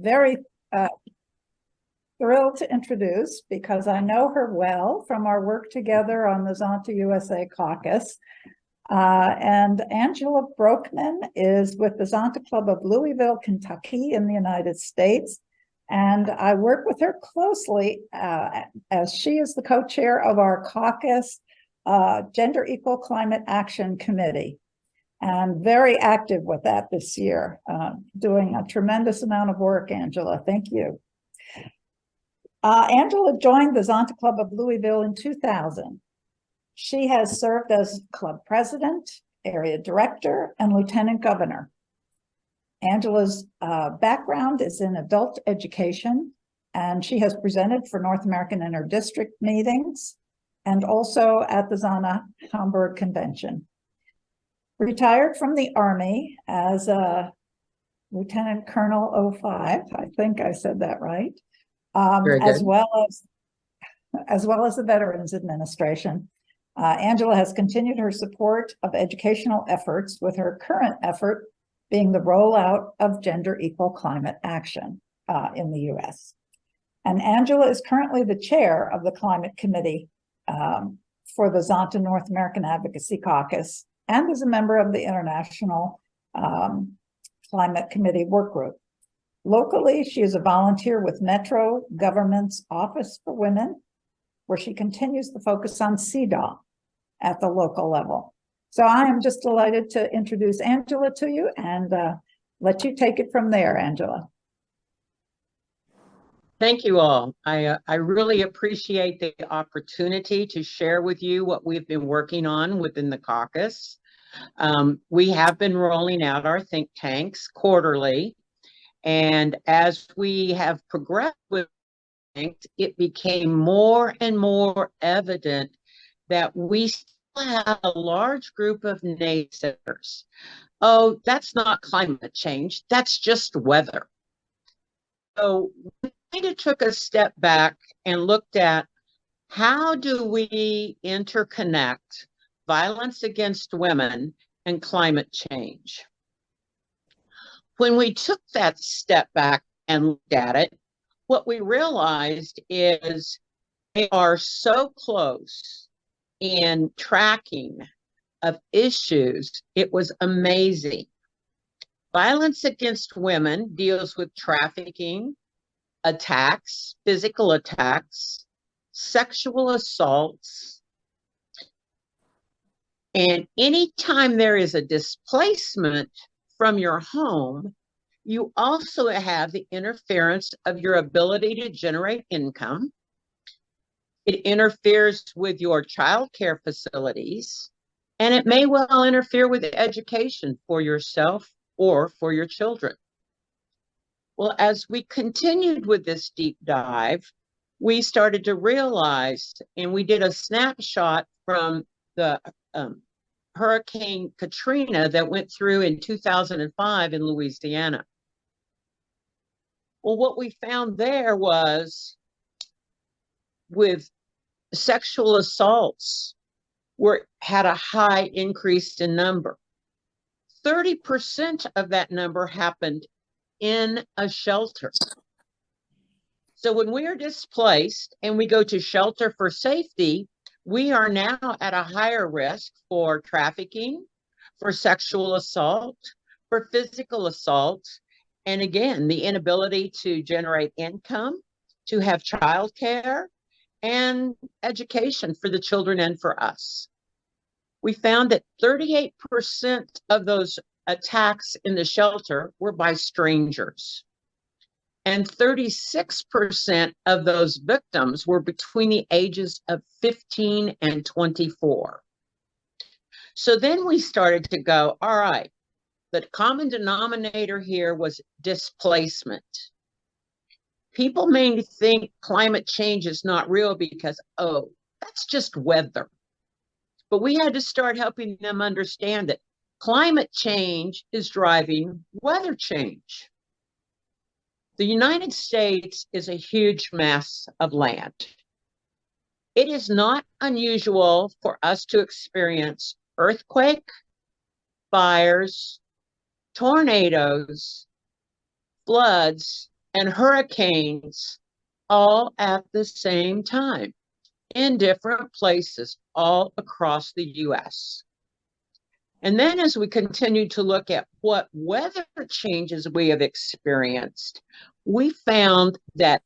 Very thrilled to introduce, because I know her well from our work together on the Zonta USA caucus. And Angela Brokmann is with the Zonta Club of Louisville, Kentucky in the United States. And I work with her closely as she is the co-chair of our caucus Gender Equal Climate Action Committee, and very active with that this year, doing a tremendous amount of work, Angela. Thank you. Angela joined the Zonta Club of Louisville in 2000. She has served as club president, area director, and lieutenant governor. Angela's background is in adult education, and she has presented for North American Interdistrict meetings and also at the Zonta Hamburg Convention. Retired from the Army as a Lieutenant Colonel 05, I think I said that right, as well as the Veterans Administration. Angela has continued her support of educational efforts, with her current effort being the rollout of gender equal climate action in the US. And Angela is currently the chair of the Climate Committee for the Zonta North American Advocacy Caucus, and is a member of the International Climate Committee Work Group. Locally, she is a volunteer with Metro Government's Office for Women, where she continues to focus on CEDAW at the local level. So I am just delighted to introduce Angela to you and let you take it from there, Angela. Thank you all. I really appreciate the opportunity to share with you what we've been working on within the caucus. We have been rolling out our think tanks quarterly, and as we have progressed with think, it became more and more evident that we still have a large group of naysayers. Oh, that's not climate change, that's just weather. So we kind of took a step back and looked at, how do we interconnect violence against women and climate change? When we took that step back and looked at it, what we realized is they are so close in tracking of issues. It was amazing. Violence against women deals with trafficking, attacks, physical attacks, sexual assaults. And anytime there is a displacement from your home, you also have the interference of your ability to generate income. It interferes with your child care facilities, and it may well interfere with education for yourself or for your children. Well, as we continued with this deep dive, we started to realize, and we did a snapshot from the Hurricane Katrina that went through in 2005 in Louisiana. Well, what we found there was, with sexual assaults, had a high increase in number. 30% of that number happened in a shelter. So when we are displaced and we go to shelter for safety, we are now at a higher risk for trafficking, for sexual assault, for physical assault, and again, the inability to generate income, to have childcare and education for the children and for us. We found that 38% of those attacks in the shelter were by strangers, and 36% of those victims were between the ages of 15 and 24. So then we started to go, all right, the common denominator here was displacement. People may think climate change is not real because, oh, that's just weather. But we had to start helping them understand that climate change is driving weather change. The United States is a huge mass of land. It is not unusual for us to experience earthquake, fires, tornadoes, floods, and hurricanes all at the same time in different places all across the US. And then as we continue to look at what weather changes we have experienced, we found that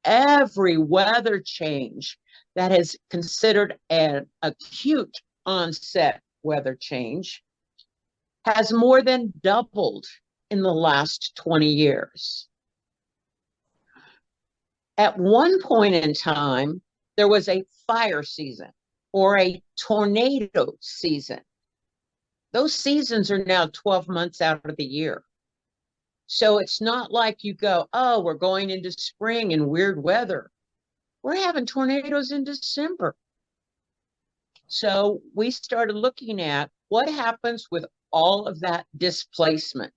every weather change that is considered an acute onset weather change has more than doubled in the last 20 years. At one point in time, there was a fire season or a tornado season. Those seasons are now 12 months out of the year. So it's not like you go, oh, we're going into spring and weird weather. We're having tornadoes in December. So we started looking at what happens with all of that displacement.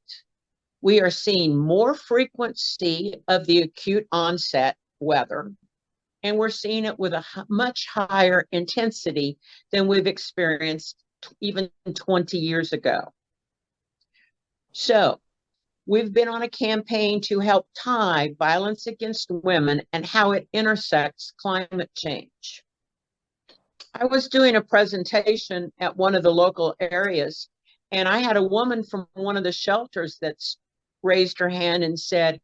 We are seeing more frequency of the acute onset weather, and we're seeing it with a much higher intensity than we've experienced even 20 years ago. So we've been on a campaign to help tie violence against women and how it intersects climate change. I was doing a presentation at one of the local areas, and I had a woman from one of the shelters that's raised her hand and said,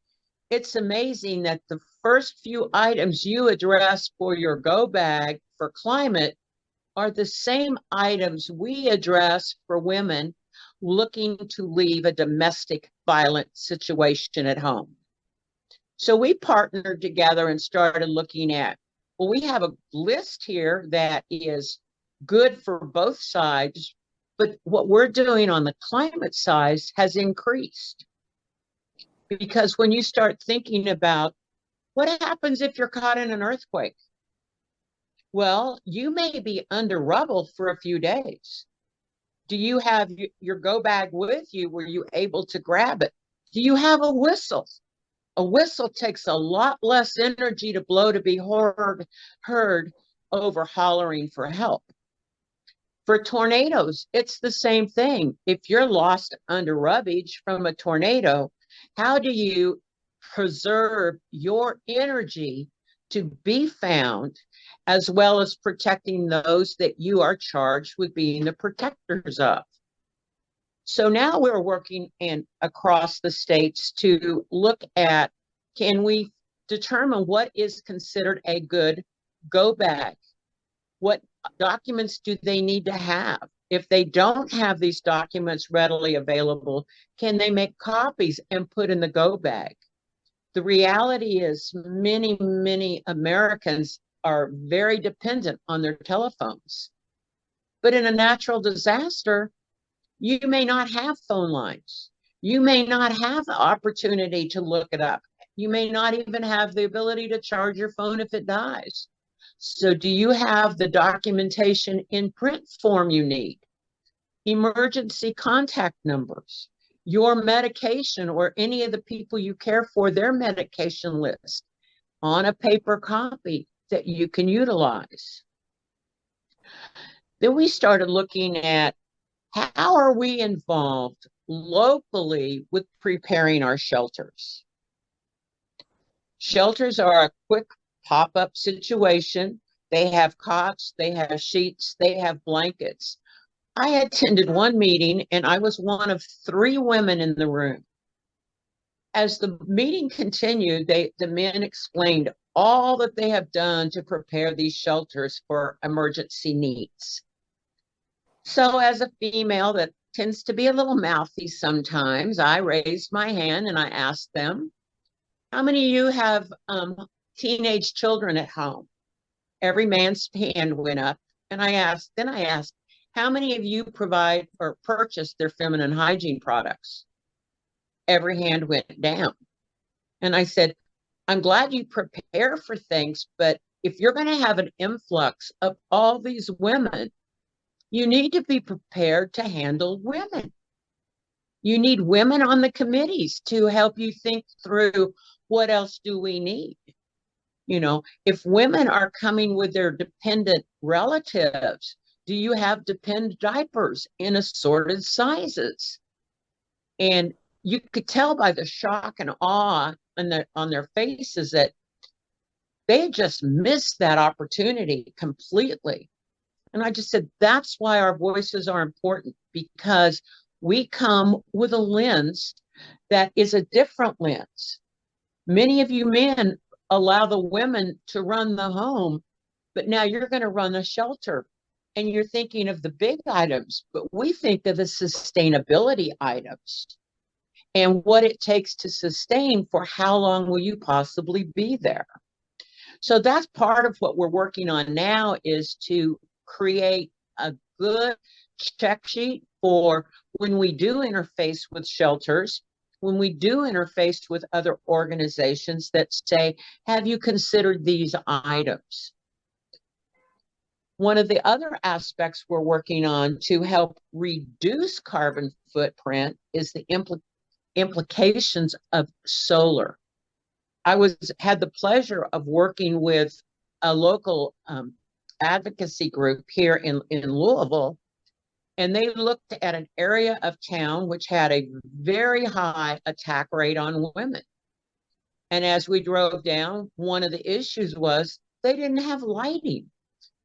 it's amazing that the first few items you address for your go bag for climate are the same items we address for women looking to leave a domestic violent situation at home. So we partnered together and started looking at, well, we have a list here that is good for both sides, but what we're doing on the climate side has increased. Because when you start thinking about what happens if you're caught in an earthquake? Well, you may be under rubble for a few days. Do you have your go bag with you? Were you able to grab it? Do you have a whistle? A whistle takes a lot less energy to blow to be heard over hollering for help. For tornadoes, it's the same thing. If you're lost under rubbish from a tornado, how do you preserve your energy to be found, as well as protecting those that you are charged with being the protectors of? So now we're working across the states to look at, can we determine what is considered a good go bag? What documents do they need to have? If they don't have these documents readily available, can they make copies and put in the go bag? The reality is many, many Americans are very dependent on their telephones. But in a natural disaster, you may not have phone lines. You may not have the opportunity to look it up. You may not even have the ability to charge your phone if it dies. So do you have the documentation in print form you need? Emergency contact numbers, your medication or any of the people you care for, their medication list on a paper copy that you can utilize. Then we started looking at how are we involved locally with preparing our shelters? Shelters are a quick pop-up situation. They have cots, they have sheets, they have blankets. I attended one meeting and I was one of 3 women in the room. As the meeting continued, the men explained all that they have done to prepare these shelters for emergency needs. So as a female that tends to be a little mouthy sometimes, I raised my hand and I asked them, how many of you have teenage children at home? Every man's hand went up, and I asked, how many of you provide or purchase their feminine hygiene products? Every hand went down. And I said, I'm glad you prepare for things, but if you're going to have an influx of all these women, you need to be prepared to handle women. You need women on the committees to help you think through what else do we need. You know, if women are coming with their dependent relatives, do you have dependent diapers in assorted sizes? And you could tell by the shock and awe on their faces that they just missed that opportunity completely. And I just said, that's why our voices are important, because we come with a lens that is a different lens. Many of you men allow the women to run the home, but now you're going to run a shelter and you're thinking of the big items, but we think of the sustainability items and what it takes to sustain for how long will you possibly be there. So that's part of what we're working on now, is to create a good check sheet for when we do interface with shelters, when we do interface with other organizations that say, have you considered these items? One of the other aspects we're working on to help reduce carbon footprint is the implications of solar. I had the pleasure of working with a local advocacy group here in Louisville, and they looked at an area of town which had a very high attack rate on women. And as we drove down, one of the issues was they didn't have lighting.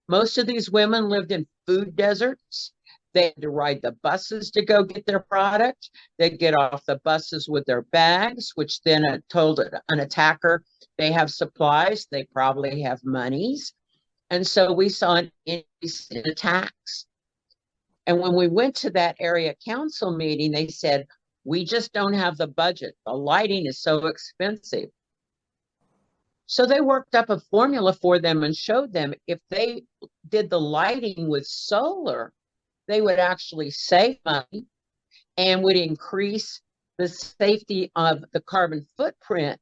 Most of these women lived in food deserts. They had to ride the buses to go get their product. They'd get off the buses with their bags, which then told an attacker they have supplies, they probably have monies. And so we saw an increase in attacks. And when we went to that area council meeting, they said, we just don't have the budget. The lighting is so expensive. So they worked up a formula for them and showed them if they did the lighting with solar, they would actually save money and would increase the safety of the carbon footprint.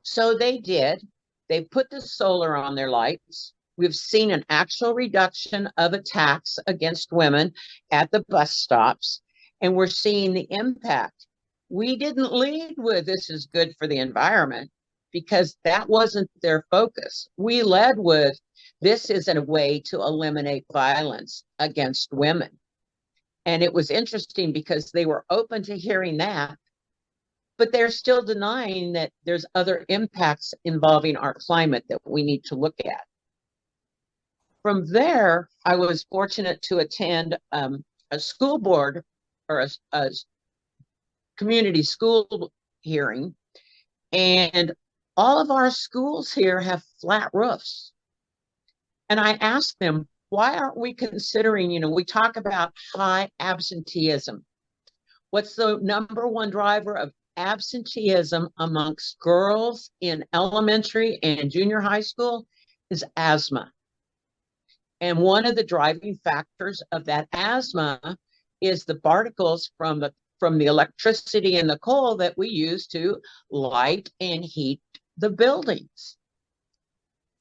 So they did. They put the solar on their lights. We've seen an actual reduction of attacks against women at the bus stops, and we're seeing the impact. We didn't lead with this is good for the environment, because that wasn't their focus. We led with this is a way to eliminate violence against women. And it was interesting because they were open to hearing that, but they're still denying that there's other impacts involving our climate that we need to look at. From there, I was fortunate to attend a school board or a community school hearing, and all of our schools here have flat roofs. And I asked them, why aren't we considering, we talk about high absenteeism. What's the number one driver of absenteeism amongst girls in elementary and junior high school is asthma. And one of the driving factors of that asthma is the particles from the electricity and the coal that we use to light and heat the buildings.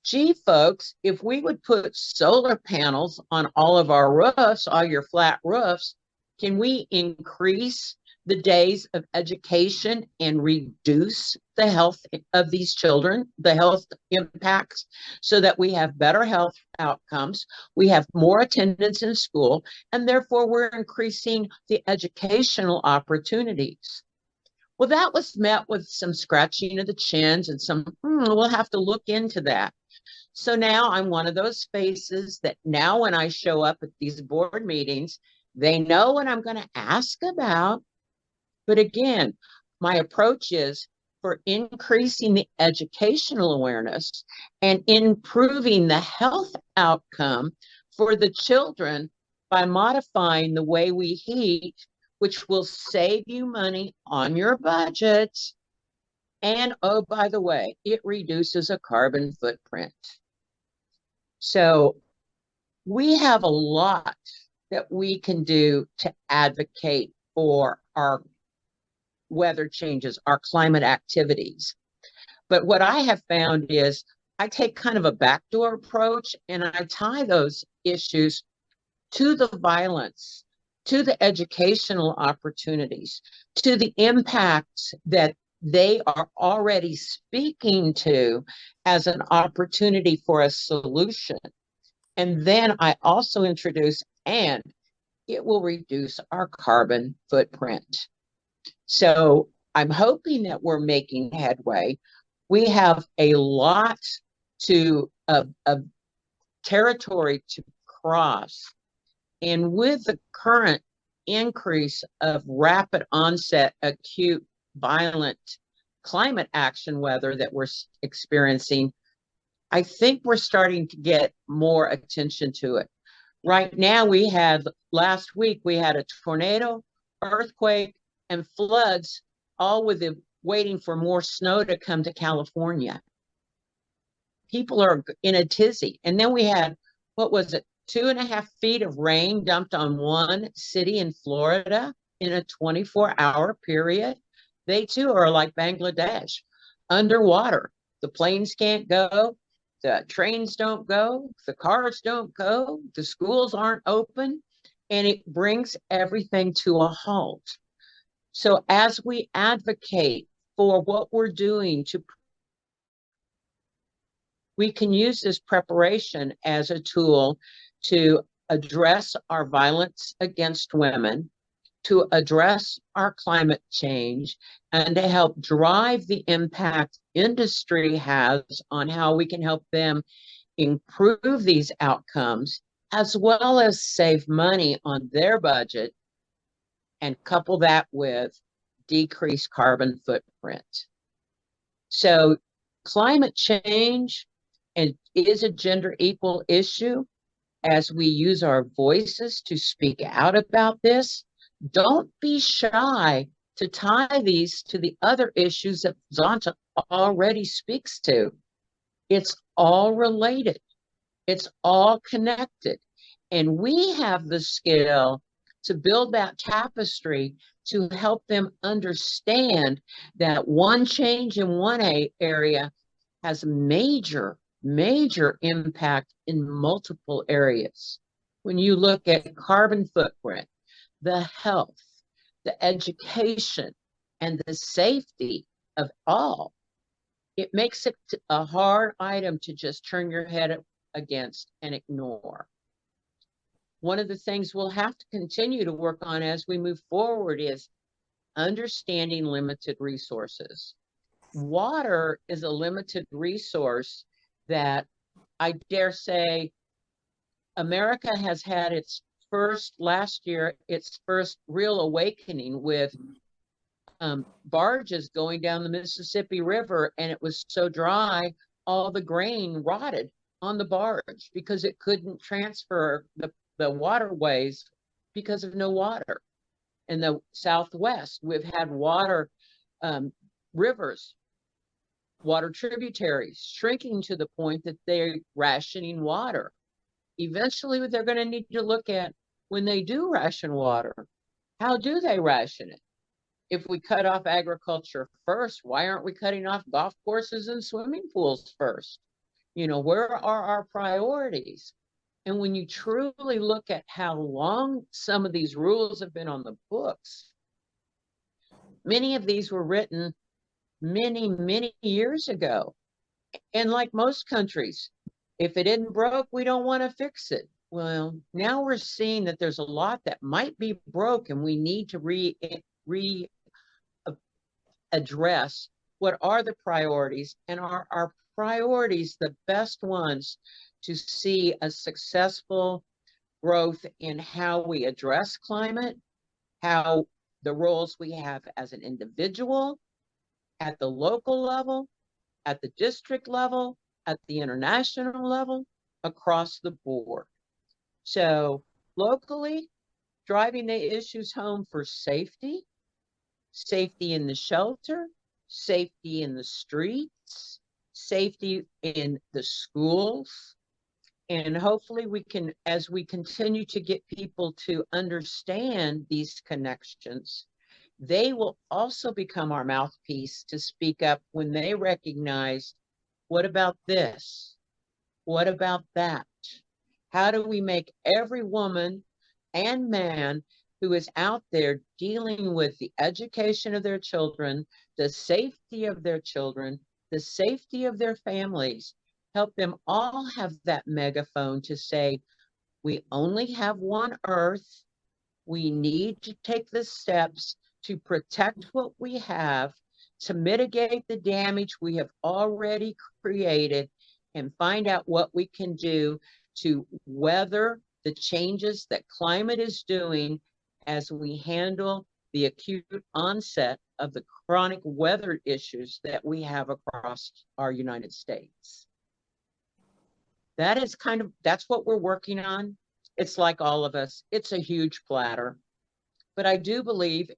Gee, folks, if we would put solar panels on all of our roofs, all your flat roofs, can we increase the days of education and reduce the health of these children, the health impacts, so that we have better health outcomes, we have more attendance in school, and therefore we're increasing the educational opportunities? Well, that was met with some scratching of the chins and some, we'll have to look into that. So now I'm one of those faces that now when I show up at these board meetings, they know what I'm going to ask about. But again, my approach is for increasing the educational awareness and improving the health outcome for the children by modifying the way we heat, which will save you money on your budget. And oh, by the way, it reduces a carbon footprint. So we have a lot that we can do to advocate for our weather changes, our climate activities. But what I have found is I take kind of a backdoor approach and I tie those issues to the violence, to the educational opportunities, to the impacts that they are already speaking to as an opportunity for a solution. And then I also introduce, and it will reduce our carbon footprint. So I'm hoping that we're making headway. We have a lot of territory to cross. And with the current increase of rapid onset, acute, violent climate action weather that we're experiencing, I think we're starting to get more attention to it. Right now, last week, we had a tornado, earthquake, and floods, all waiting for more snow to come to California. People are in a tizzy. And then we had, what was it, 2.5 feet of rain dumped on one city in Florida in a 24-hour period. They too are like Bangladesh, underwater. The planes can't go, the trains don't go, the cars don't go, the schools aren't open, and it brings everything to a halt. So as we advocate for what we're doing we can use this preparation as a tool to address our violence against women, to address our climate change, and to help drive the impact industry has on how we can help them improve these outcomes, as well as save money on their budget and couple that with decreased carbon footprint. So climate change is a gender equal issue. As we use our voices to speak out about this, don't be shy to tie these to the other issues that Zonta already speaks to. It's all related. It's all connected. And we have the skill to build that tapestry to help them understand that one change in one area has major impact in multiple areas. When you look at carbon footprint, the health, the education, and the safety of all, it makes it a hard item to just turn your head against and ignore. One of the things we'll have to continue to work on as we move forward is understanding limited resources. Water is a limited resource that I dare say America has had last year, its first real awakening with barges going down the Mississippi River, and it was so dry, all the grain rotted on the barge because it couldn't transfer the waterways because of no water. In the Southwest, we've had rivers, water tributaries shrinking to the point that they're rationing water. Eventually, they're going to need to look at, when they do ration water, how do they ration it? If we cut off agriculture first, why aren't we cutting off golf courses and swimming pools first? Where are our priorities? And when you truly look at how long some of these rules have been on the books, many of these were written many years ago. And like most countries, if it isn't broke, we don't want to fix it. Well, now we're seeing that there's a lot that might be broke, and we need to address what are the priorities, and are our priorities the best ones to see a successful growth in how we address climate, how the roles we have as an individual, at the local level, at the district level, at the international level, across the board. So locally, driving the issues home for safety in the shelter, safety in the streets, safety in the schools. And hopefully we can, as we continue to get people to understand these connections, they will also become our mouthpiece to speak up when they recognize, what about this? What about that? How do we make every woman and man who is out there dealing with the education of their children, the safety of their children, the safety of their families, help them all have that megaphone to say, we only have one earth. We need to take the steps to protect what we have, to mitigate the damage we have already created, and find out what we can do to weather the changes that climate is doing as we handle the acute onset of the chronic weather issues that we have across our United States. That is that's what we're working on. It's like all of us, it's a huge platter. But I do believe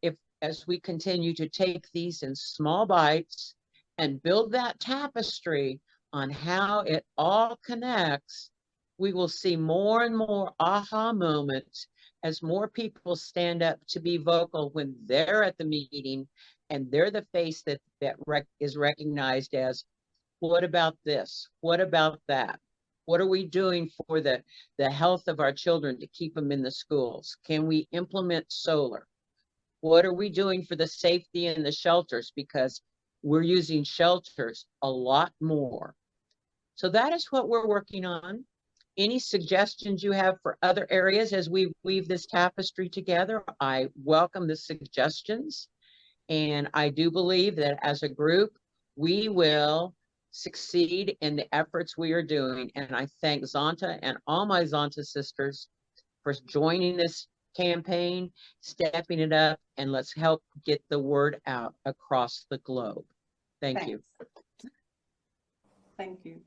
as we continue to take these in small bites and build that tapestry on how it all connects, we will see more and more aha moments as more people stand up to be vocal when they're at the meeting and they're the face that is recognized as, what about this? What about that? What are we doing for the health of our children to keep them in the schools? Can we implement solar? What are we doing for the safety in the shelters? Because we're using shelters a lot more. So that is what we're working on. Any suggestions you have for other areas as we weave this tapestry together, I welcome the suggestions. And I do believe that as a group, we will succeed in the efforts we are doing. And I thank Zonta and all my Zonta sisters for joining this campaign, stepping it up, and let's help get the word out across the globe. Thank you. Thank you.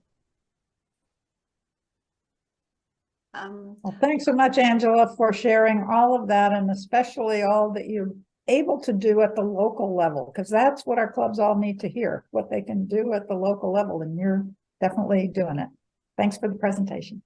Well, thanks so much, Angela, for sharing all of that, and especially all that you're able to do at the local level, because that's what our clubs all need to hear, what they can do at the local level, and you're definitely doing it. Thanks for the presentation.